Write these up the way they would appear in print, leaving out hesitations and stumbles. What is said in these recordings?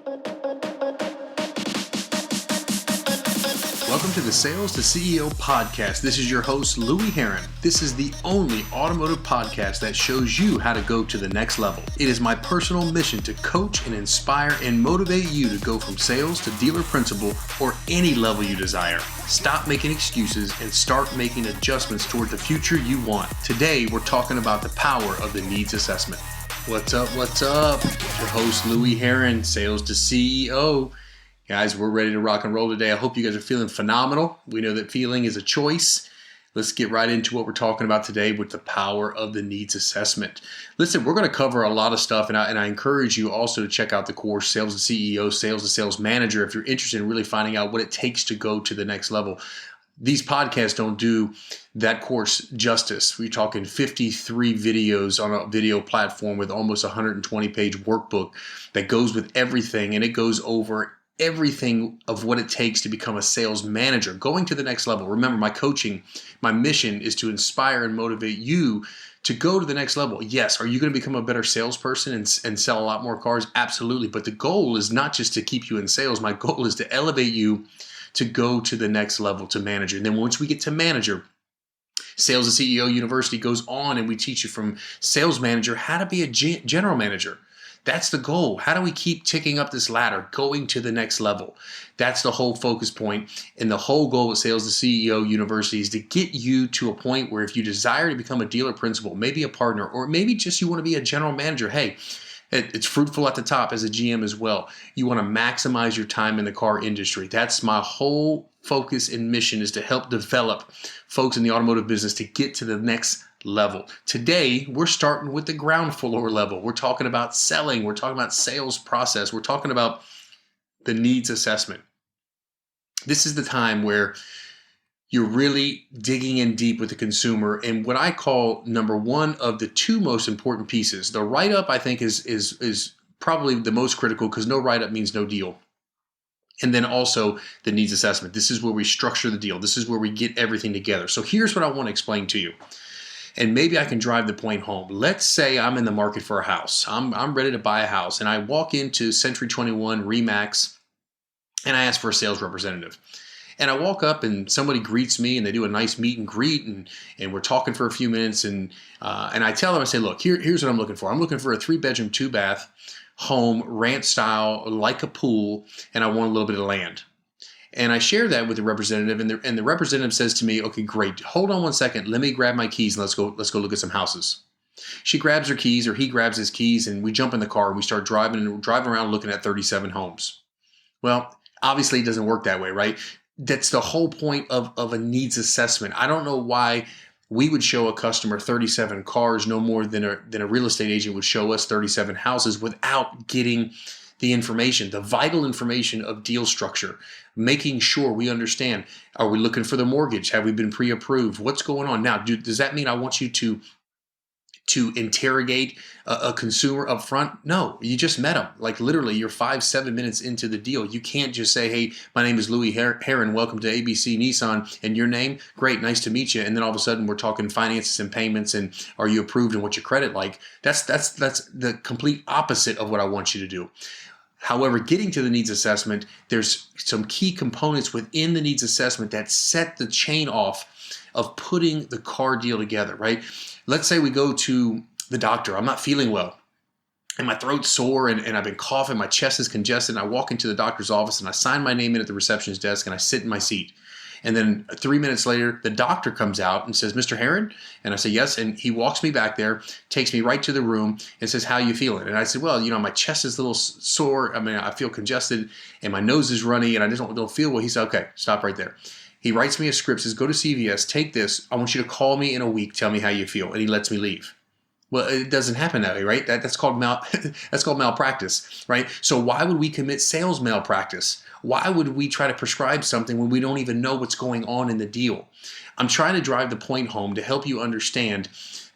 Welcome to the Sales to CEO podcast. This is your host, Louie Herron. This is the only automotive podcast that shows you how to go to the next level. It is my personal mission to coach and inspire and motivate you to go from sales to dealer principal or any level you desire. Stop making excuses and start making adjustments toward the future you want. Today, we're talking about the power of the needs assessment. What's up? Your host, Louie Herron, Sales to CEO. Guys, we're ready to rock and roll today. I hope you guys are feeling phenomenal. We know that feeling is a choice. Let's get right into what we're talking about today with the power of the needs assessment. Listen, we're going to cover a lot of stuff, and I encourage you also to check out the course, Sales to CEO, Sales to Sales Manager, if you're interested in really finding out what it takes to go to the next level. These podcasts don't do that course justice. We're talking 53 videos on a video platform with almost 120-page workbook that goes with everything, and it goes over everything of what it takes to become a sales manager, going to the next level. Remember, my mission is to inspire and motivate you to go to the next level. Yes, are you going to become a better salesperson and sell a lot more cars? Absolutely. But the goal is not just to keep you in sales. My goal is to elevate you to go to the next level, to manager. And then once we get to manager, Sales to CEO University goes on and we teach you from sales manager how to be a general manager. That's the goal. How do we keep ticking up this ladder, going to the next level? That's the whole focus point. And the whole goal of Sales to CEO University is to get you to a point where if you desire to become a dealer principal, maybe a partner, or maybe just you want to be a general manager, hey, it's fruitful at the top as a GM as well. You want to maximize your time in the car industry. That's my whole focus and mission, is to help develop folks in the automotive business to get to the next level. Today, we're starting with the ground floor level. We're talking about selling. We're talking about sales process. We're talking about the needs assessment. This is the time where you're really digging in deep with the consumer, and what I call number one of the two most important pieces. The write-up, I think, is probably the most critical, because no write-up means no deal. And then also the needs assessment. This is where we structure the deal. This is where we get everything together. So here's what I want to explain to you. And maybe I can drive the point home. Let's say I'm in the market for a house. I'm ready to buy a house, and I walk into Century 21 Remax, and I ask for a sales representative. And I walk up, and somebody greets me, and they do a nice meet and greet, and we're talking for a few minutes, and I tell them, I say, look, here's what I'm looking for. I'm looking for a 3-bedroom, 2-bath home, ranch style, like a pool, and I want a little bit of land. And I share that with the representative, and the representative says to me, okay, great, hold on one second, let me grab my keys and let's go look at some houses. She grabs her keys, or he grabs his keys, and we jump in the car and we start driving around looking at 37 homes. Well, obviously it doesn't work that way, right? That's the whole point of a needs assessment. I don't know why we would show a customer 37 cars no more than a real estate agent would show us 37 houses without getting the information, the vital information of deal structure, making sure we understand, are we looking for the mortgage? Have we been pre-approved? What's going on? Now, does that mean I want you to interrogate a consumer up front? No, you just met them. Like literally, you're 5-7 minutes into the deal. You can't just say, hey, my name is Louie Herron. Welcome to ABC Nissan. And your name? Great, nice to meet you. And then all of a sudden, we're talking finances and payments, and are you approved, and what's your credit like? That's the complete opposite of what I want you to do. However, getting to the needs assessment, there's some key components within the needs assessment that set the chain off of putting the car deal together, right? Let's say we go to the doctor. I'm not feeling well, and my throat's sore, and I've been coughing. My chest is congested, and I walk into the doctor's office, and I sign my name in at the receptionist desk, and I sit in my seat. And then 3 minutes later, the doctor comes out and says, Mr. Herron? And I say, yes. And he walks me back there, takes me right to the room, and says, how you feeling? And I said, well, my chest is a little sore. I mean, I feel congested, and my nose is runny, and I just don't feel well. He said, okay, stop right there. He writes me a script, says, go to CVS, take this. I want you to call me in a week, tell me how you feel. And he lets me leave. Well, it doesn't happen that way, right? That's called malpractice, right? So why would we commit sales malpractice? Why would we try to prescribe something when we don't even know what's going on in the deal? I'm trying to drive the point home to help you understand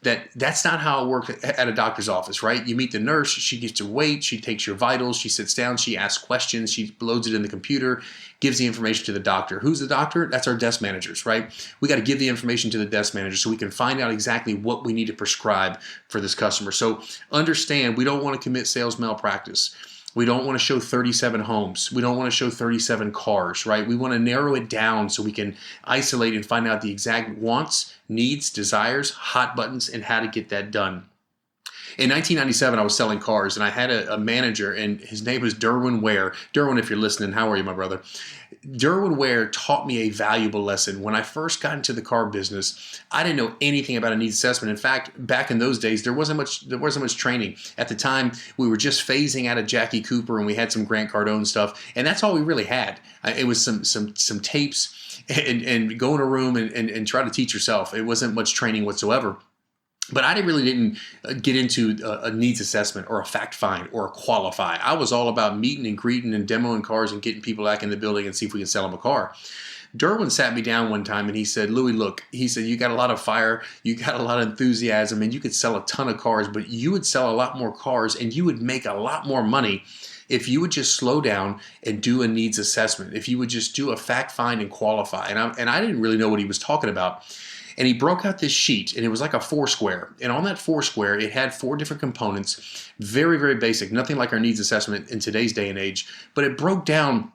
that that's not how it works at a doctor's office, right? You meet the nurse, she gets your weight, she takes your vitals, she sits down, she asks questions, she loads it in the computer, gives the information to the doctor. Who's the doctor? That's our desk managers, right? We got to give the information to the desk manager so we can find out exactly what we need to prescribe for this customer. So understand, we don't want to commit sales malpractice. We don't want to show 37 homes. We don't want to show 37 cars, right? We want to narrow it down so we can isolate and find out the exact wants, needs, desires, hot buttons, and how to get that done. In 1997, I was selling cars, and I had a manager, and his name was Derwin Ware. Derwin, if you're listening, how are you, my brother? Derwin Ware taught me a valuable lesson. When I first got into the car business, I didn't know anything about a needs assessment. In fact, back in those days, there wasn't much training. At the time, we were just phasing out of Jackie Cooper, and we had some Grant Cardone stuff, and that's all we really had. It was some tapes and go in a room and try to teach yourself. It wasn't much training whatsoever. But I didn't get into a needs assessment or a fact find or a qualify. I was all about meeting and greeting and demoing cars and getting people back in the building and see if we can sell them a car. Derwin sat me down one time and he said, Louie, look, he said, you got a lot of fire, you got a lot of enthusiasm, and you could sell a ton of cars, but you would sell a lot more cars and you would make a lot more money if you would just slow down and do a needs assessment, if you would just do a fact find and qualify. And I didn't really know what he was talking about. And he broke out this sheet, and it was like a 4-square. And on that 4-square, it had 4 different components, very, very basic, nothing like our needs assessment in today's day and age. But it broke down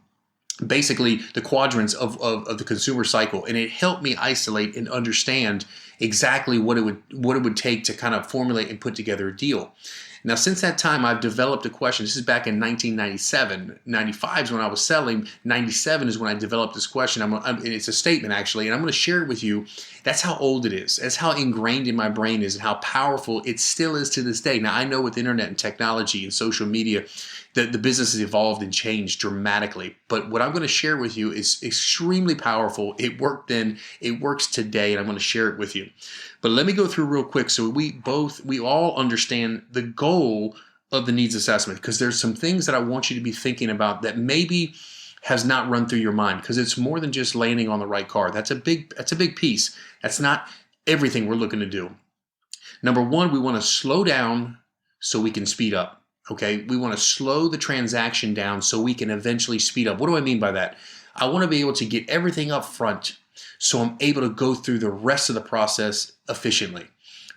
basically the quadrants of the consumer cycle, and it helped me isolate and understand exactly what it would take to kind of formulate and put together a deal. Now, since that time, I've developed a question. This is back in 1997. 95 is when I was selling. 97 is when I developed this question. It's a statement, actually, and I'm going to share it with you. That's how old it is. That's how ingrained in my brain is and how powerful it still is to this day. Now, I know with the internet and technology and social media, the business has evolved and changed dramatically. But what I'm going to share with you is extremely powerful. It worked then, it works today, and I'm going to share it with you. But let me go through real quick so we all understand the goal of the needs assessment, because there's some things that I want you to be thinking about that maybe has not run through your mind, because it's more than just landing on the right car. That's a big piece. That's not everything we're looking to do. Number one, we want to slow down so we can speed up. Okay, we want to slow the transaction down so we can eventually speed up. What do I mean by that? I want to be able to get everything up front so I'm able to go through the rest of the process efficiently,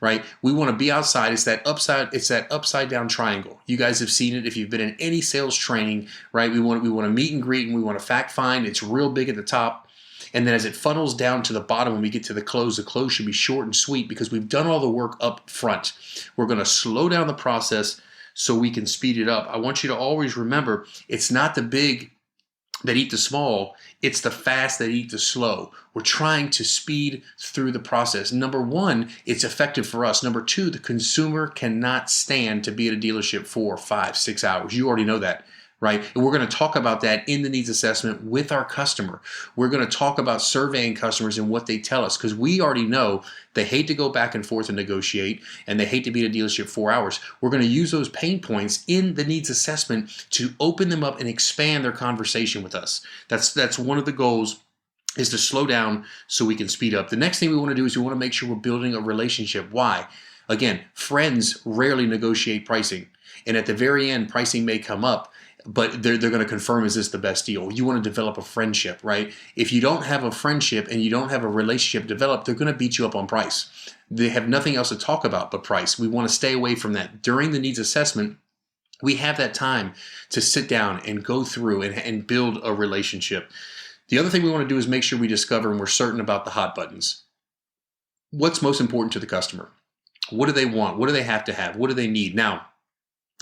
right? We want to be outside. It's that upside down triangle. You guys have seen it if you've been in any sales training, right? We want to meet and greet, and we want to fact find. It's real big at the top. And then as it funnels down to the bottom, when we get to the close should be short and sweet because we've done all the work up front. We're going to slow down the process so we can speed it up. I want you to always remember, it's not the big that eat the small, it's the fast that eat the slow. We're trying to speed through the process. Number one, it's effective for us. Number two, the consumer cannot stand to be at a dealership 4, 5, 6 hours. You already know that, right? And we're going to talk about that in the needs assessment with our customer. We're going to talk about surveying customers and what they tell us, because we already know they hate to go back and forth and negotiate, and they hate to be at a dealership 4 hours. We're going to use those pain points in the needs assessment to open them up and expand their conversation with us. That's one of the goals, is to slow down so we can speed up. The next thing we want to do is we want to make sure we're building a relationship. Why? Again, friends rarely negotiate pricing. And at the very end, pricing may come up, but they're going to confirm, is this the best deal? You want to develop a friendship, right? If you don't have a friendship and you don't have a relationship developed, they're going to beat you up on price. They have nothing else to talk about but price. We want to stay away from that. During the needs assessment, we have that time to sit down and go through and build a relationship. The other thing we want to do is make sure we discover and we're certain about the hot buttons. What's most important to the customer? What do they want? What do they have to have? What do they need? Now,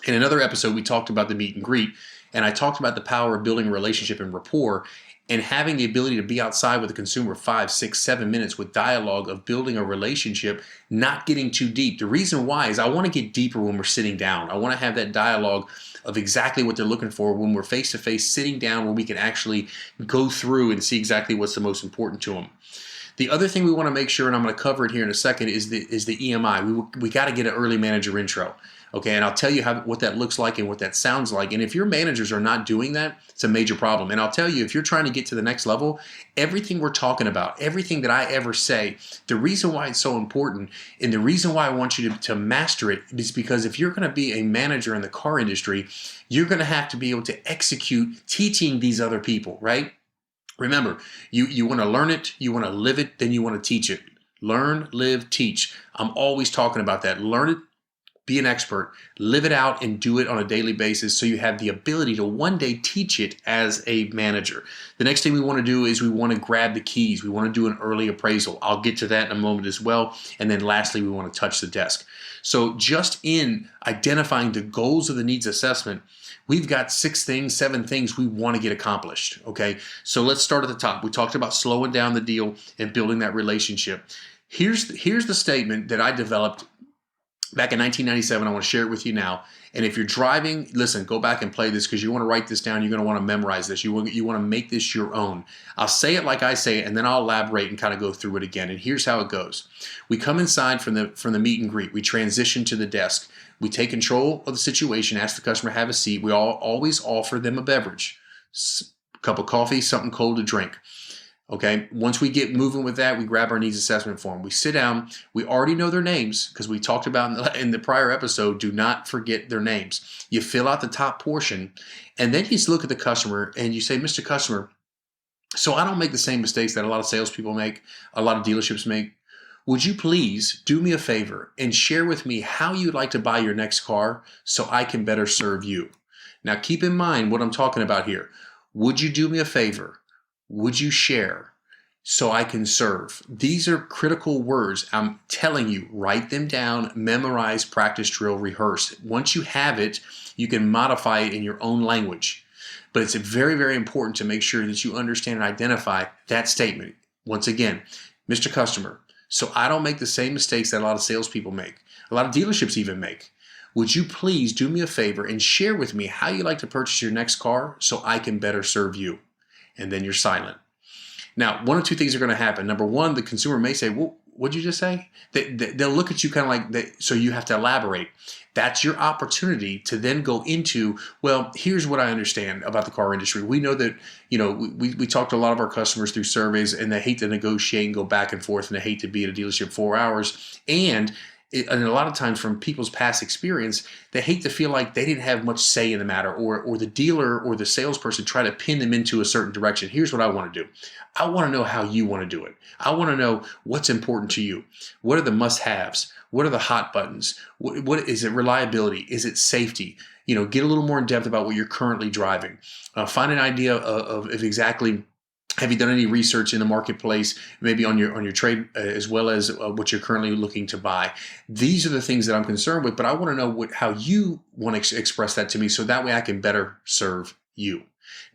in another episode, we talked about the meet and greet, and I talked about the power of building a relationship and rapport and having the ability to be outside with a consumer 5, 6, 7 minutes with dialogue of building a relationship, not getting too deep. The reason why is I want to get deeper when we're sitting down. I want to have that dialogue of exactly what they're looking for when we're face-to-face sitting down, where we can actually go through and see exactly what's the most important to them. The other thing we want to make sure, and I'm going to cover it here in a second, is the EMI. We got to get an early manager intro. Okay, and I'll tell you what that looks like and what that sounds like. And if your managers are not doing that, it's a major problem. And I'll tell you, if you're trying to get to the next level, everything we're talking about, everything that I ever say, the reason why it's so important and the reason why I want you to master it is because if you're going to be a manager in the car industry, you're going to have to be able to execute teaching these other people, right? Remember, you want to learn it, you want to live it, then you want to teach it. Learn, live, teach. I'm always talking about that. Learn it, be an expert, live it out, and do it on a daily basis so you have the ability to one day teach it as a manager. The next thing we want to do is we want to grab the keys. We want to do an early appraisal. I'll get to that in a moment as well. And then lastly, we want to touch the desk. So just in identifying the goals of the needs assessment, we've got 7 things we want to get accomplished, okay? So let's start at the top. We talked about slowing down the deal and building that relationship. Here's the statement that I developed back in 1997. I want to share it with you now. And if you're driving, listen, go back and play this because you want to write this down. You're going to want to memorize this. You want to make this your own. I'll say it like I say it, and then I'll elaborate and kind of go through it again. And here's how it goes. We come inside from the meet and greet. We transition to the desk. We take control of the situation, ask the customer to have a seat. We always offer them a beverage, a cup of coffee, something cold to drink. Okay, once we get moving with that, we grab our needs assessment form. We sit down. We already know their names because we talked about in the prior episode, do not forget their names. You fill out the top portion, and then you just look at the customer and you say, Mr. Customer, so I don't make the same mistakes that a lot of salespeople make, a lot of dealerships make. Would you please do me a favor and share with me how you'd like to buy your next car so I can better serve you? Now, keep in mind what I'm talking about here. Would you do me a favor? Would you share so I can serve? These are critical words. I'm telling you, write them down, memorize, practice, drill, rehearse. Once you have it, you can modify it in your own language. But it's very, very important to make sure that you understand and identify that statement. Once again, Mr. Customer, so I don't make the same mistakes that a lot of salespeople make, a lot of dealerships even make. Would you please do me a favor and share with me how you like to purchase your next car so I can better serve you? And then you're silent. Now, one of two things are going to happen. Number one, the consumer may say, well, what'd you just say? They'll look at you kind of like, so you have to elaborate. That's your opportunity to then go into, well, here's what I understand about the car industry. We know that, we talk to a lot of our customers through surveys, and they hate to negotiate and go back and forth, and they hate to be at a dealership 4 hours. And a lot of times from people's past experience, they hate to feel like they didn't have much say in the matter, or the dealer or the salesperson try to pin them into a certain direction. Here's what I want to do. I want to know how you want to do it. I want to know what's important to you. What are the must-haves? What are the hot buttons? What is it? Reliability? Is it safety? Get a little more in depth about what you're currently driving. Find an idea of exactly. Have you done any research in the marketplace, maybe on your trade, as well as what you're currently looking to buy? These are the things that I'm concerned with, but I want to know how you want to express that to me, so that way I can better serve you.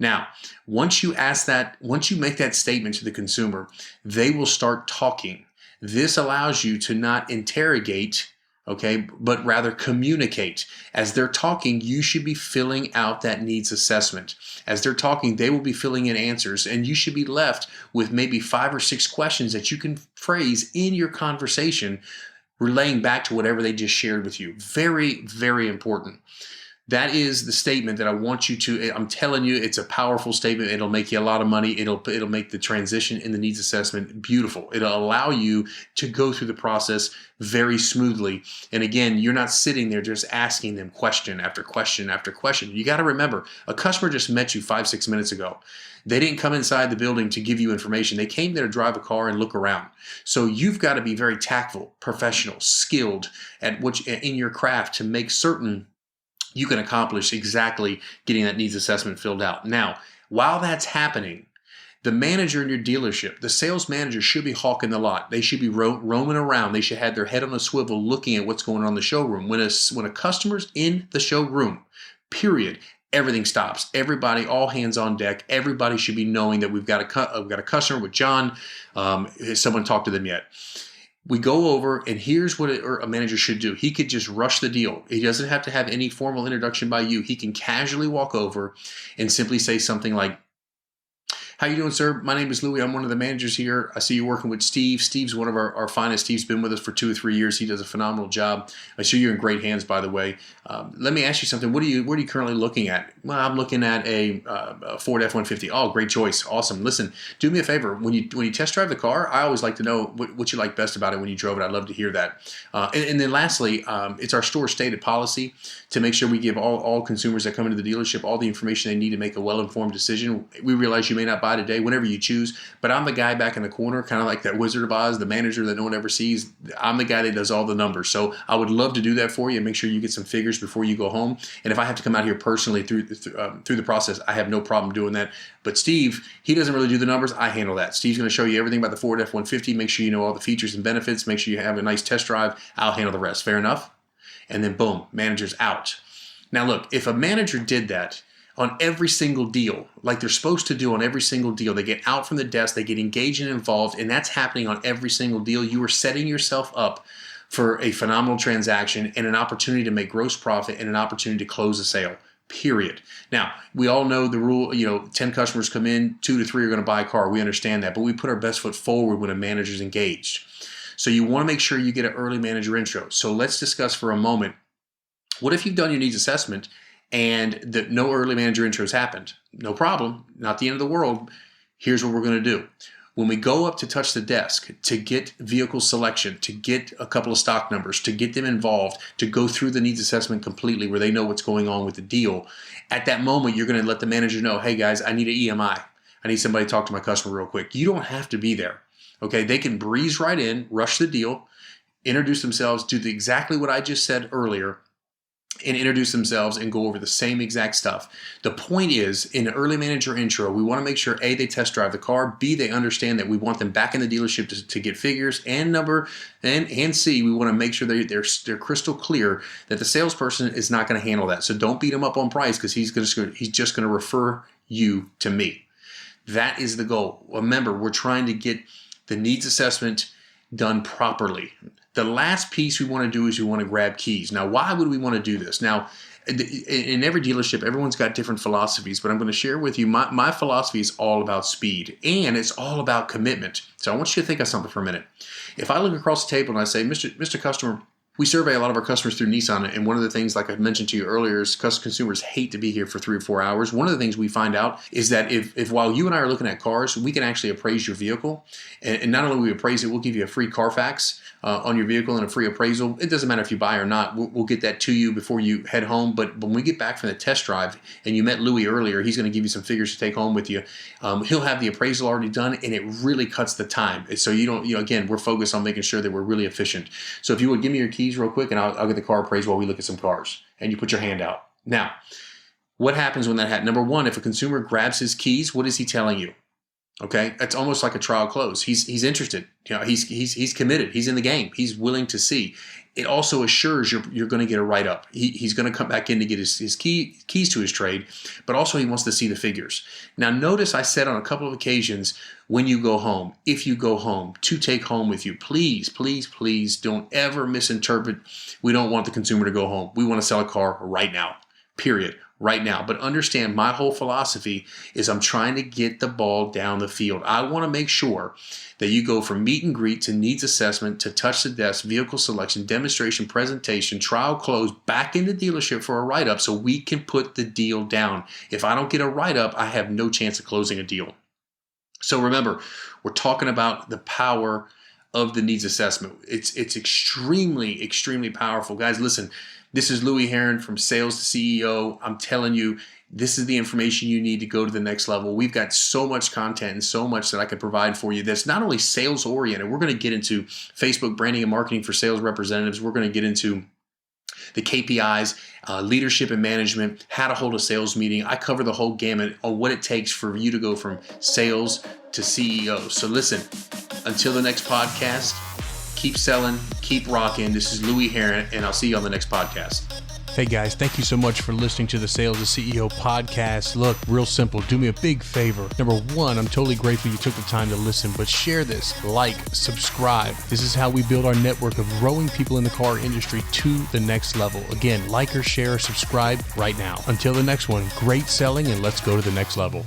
Now, once you make that statement to the consumer, they will start talking. This allows you to not interrogate, okay, but rather communicate. As they're talking, you should be filling out that needs assessment. As they're talking, they will be filling in answers, and you should be left with maybe 5 or 6 questions that you can phrase in your conversation, relaying back to whatever they just shared with you. Very, very important. That is the statement that I want you to. I'm telling you, it's a powerful statement. It'll make you a lot of money. It'll make the transition in the needs assessment beautiful. It'll allow you to go through the process very smoothly. And again, you're not sitting there just asking them question after question after question. You got to remember, a customer just met you 5-6 minutes ago. They didn't come inside the building to give you information. They came there to drive a car and look around. So you've got to be very tactful, professional, skilled at in your craft to make certain you can accomplish exactly getting that needs assessment filled out. Now, while that's happening, the manager in your dealership, the sales manager, should be hawking the lot. They should be roaming around. They should have their head on a swivel looking at what's going on in the showroom. When a customer's in the showroom, period, everything stops. Everybody, all hands on deck. Everybody should be knowing that we've got a customer with John. Has someone talked to them yet? We go over, and here's what a manager should do. He could just rush the deal. He doesn't have to have any formal introduction by you. He can casually walk over and simply say something like, how you doing, sir? My name is Louie. I'm one of the managers here. I see you're working with Steve. Steve's one of our finest. Steve's been with us for 2 or 3 years. He does a phenomenal job. I see you're in great hands, by the way. Let me ask you something. What are you currently looking at? Well, I'm looking at a Ford F-150. Oh, great choice. Awesome. Listen, do me a favor. When you test drive the car, I always like to know what you like best about it when you drove it. I'd love to hear that. And then lastly, it's our store stated policy to make sure we give all consumers that come into the dealership all the information they need to make a well-informed decision. We realize you may not buy by today, whenever you choose. But I'm the guy back in the corner, kind of like that Wizard of Oz, the manager that no one ever sees. I'm the guy that does all the numbers. So I would love to do that for you and make sure you get some figures before you go home. And if I have to come out here personally through the process, I have no problem doing that. But Steve, he doesn't really do the numbers. I handle that. Steve's going to show you everything about the Ford F-150. Make sure you know all the features and benefits. Make sure you have a nice test drive. I'll handle the rest. Fair enough? And then boom, manager's out. Now look, if a manager did that on every single deal, like they're supposed to do on every single deal, they get out from the desk, they get engaged and involved, and that's happening on every single deal, you are setting yourself up for a phenomenal transaction and an opportunity to make gross profit and an opportunity to close a sale. Period. Now, we all know the rule, 10 customers come in, 2 to 3 are going to buy a car. We understand that, but we put our best foot forward when a manager's engaged. So you want to make sure you get an early manager intro. So let's discuss for a moment, what if you've done your needs assessment and no early manager intros happened? No problem, not the end of the world. Here's what we're going to do. When we go up to touch the desk to get vehicle selection, to get a couple of stock numbers, to get them involved, to go through the needs assessment completely where they know what's going on with the deal, at that moment, you're going to let the manager know, hey guys, I need an EMI. I need somebody to talk to my customer real quick. You don't have to be there. Okay, they can breeze right in, rush the deal, introduce themselves, do exactly what I just said earlier, and introduce themselves and go over the same exact stuff. The point is, in an early manager intro, we want to make sure A, they test drive the car, B, they understand that we want them back in the dealership to get figures, and C, we want to make sure they're crystal clear that the salesperson is not going to handle that. So don't beat them up on price because he's just going to refer you to me. That is the goal. Remember, we're trying to get the needs assessment done properly. The last piece we want to do is we want to grab keys. Now, why would we want to do this? Now, in every dealership, everyone's got different philosophies, but I'm going to share with you my philosophy is all about speed, and it's all about commitment. So I want you to think of something for a minute. If I look across the table and I say, Mr. Customer, we survey a lot of our customers through Nissan, and one of the things, like I mentioned to you earlier, is consumers hate to be here for 3 or 4 hours. One of the things we find out is that if while you and I are looking at cars, we can actually appraise your vehicle, and not only will we appraise it, we'll give you a free Carfax on your vehicle and a free appraisal. It doesn't matter if you buy or not. We'll get that to you before you head home. But when we get back from the test drive, and you met Louie earlier, he's going to give you some figures to take home with you. He'll have the appraisal already done, and it really cuts the time. So you don't, again, we're focused on making sure that we're really efficient. So if you would give me your keys real quick, and I'll get the car appraised while we look at some cars. And you put your hand out. Now, what happens when that happens? Number one, if a consumer grabs his keys, what is he telling you? Okay, it's almost like a trial close. He's interested. He's committed. He's in the game. He's willing to see. It also assures you're going to get a write-up. He's going to come back in to get his keys to his trade, but also he wants to see the figures. Now, notice I said on a couple of occasions, when you go home, if you go home, to take home with you. Please, please, please don't ever misinterpret. We don't want the consumer to go home. We want to sell a car right now, period. Right now. But understand, my whole philosophy is I'm trying to get the ball down the field. I want to make sure that you go from meet and greet to needs assessment to touch the desk, vehicle selection, demonstration, presentation, trial close, back in the dealership for a write-up so we can put the deal down. If I don't get a write-up, I have no chance of closing a deal. So remember, we're talking about the power of the needs assessment. It's extremely, extremely powerful. Guys, listen, this is Louie Herron from Sales to CEO. I'm telling you, this is the information you need to go to the next level. We've got so much content and so much that I can provide for you that's not only sales oriented. We're going to get into Facebook branding and marketing for sales representatives. We're going to get into the KPIs, leadership and management, how to hold a sales meeting. I cover the whole gamut on what it takes for you to go from sales to CEO. So listen, until the next podcast, keep selling, keep rocking. This is Louie Herron, and I'll see you on the next podcast. Hey guys, thank you so much for listening to the Sales to CEO podcast. Look, real simple. Do me a big favor. Number one, I'm totally grateful you took the time to listen, but share this, like, subscribe. This is how we build our network of growing people in the car industry to the next level. Again, like or share or subscribe right now. Until the next one, great selling, and let's go to the next level.